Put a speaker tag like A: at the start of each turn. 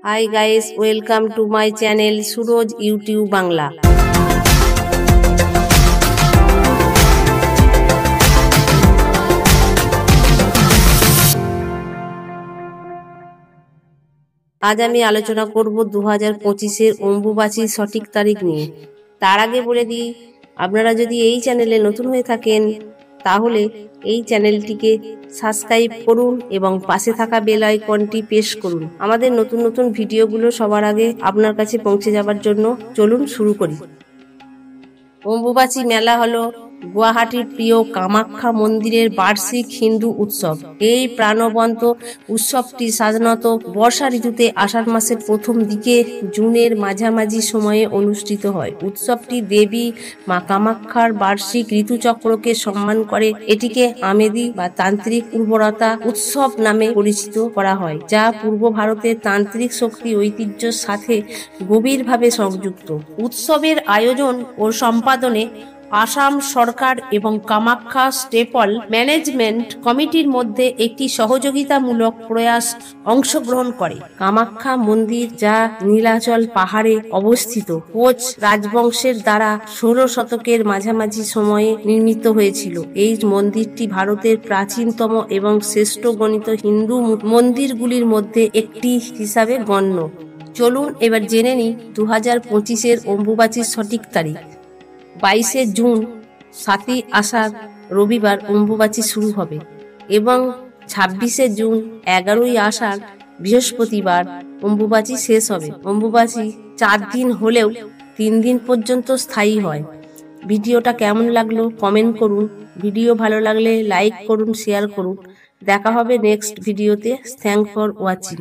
A: Hi guys, welcome to my channel Suraj YouTube Bangla. আজ আমি আলোচনা করব 2025-এর অম্বুবাচীর সঠিক তারিখ নিয়ে। তার আগে বলে দিই, আপনারা যদি এই চ্যানেলে নতুন হয়ে থাকেন তাহলে এই চ্যানেলটিকে সাবস্ক্রাইব করুন এবং পাশে থাকা বেল আইকনটি প্রেস করুন আমাদের নতুন নতুন ভিডিওগুলো সবার আগে আপনার কাছে পৌঁছে যাবার জন্য। চলুন শুরু করি। অম্বুবাচী মেলা হলো গুয়াহাটির প্রিয় কামাখ্যা মন্দিরের বার্ষিক হিন্দু উৎসব। এই প্রাণবন্ত উৎসবটি সাধারণত বর্ষা ঋতুতে আষাঢ় মাসের প্রথম দিকে জুনের মাঝামাঝি সময়ে অনুষ্ঠিত হয়। উৎসবটি দেবী মা কামাখ্যার বার্ষিক ঋতুচক্রকে সম্মান করে। এটিকে আমেদি বা তান্ত্রিক উর্বরতা উৎসব নামে পরিচিত করা হয়, যা পূর্ব ভারতের তান্ত্রিক শক্তি ঐতিহ্যের সাথে গভীরভাবে সংযুক্ত। উৎসবের আয়োজন ও সম্পাদনে আসাম সরকার এবং কামাখ্যা টেম্পল ম্যানেজমেন্ট কমিটির মধ্যে একটি সহযোগিতামূলক প্রয়াস অংশগ্রহণ করে। কামাখ্যা মন্দির, যা নীলাচল পাহাড়ে অবস্থিত, কোচ রাজবংশের দ্বারা 16 শতকের মাঝামাঝি সময়ে নির্মিত হয়েছিল। এই মন্দিরটি ভারতের প্রাচীনতম এবং শ্রেষ্ঠ গণিত হিন্দু মন্দিরগুলির মধ্যে একটি হিসাবে গণ্য। চলুন এবার জেনে নিই 2025-এর অম্বুবাচীর সঠিক তারিখ। 22শে জুন 7ই আষাঢ় রবিবার অম্বুবাচী শুরু হবে এবং 26শে জুন 11ই আষাঢ় বৃহস্পতিবার অম্বুবাচী শেষ হবে। অম্বুবাচী 4 দিন হলেও 3 দিন পর্যন্ত স্থায়ী হয়। ভিডিওটা কেমন লাগলো কমেন্ট করুন। ভিডিও ভালো লাগলে লাইক করুন, শেয়ার করুন। দেখা হবে নেক্সট ভিডিওতে। Thank for watching.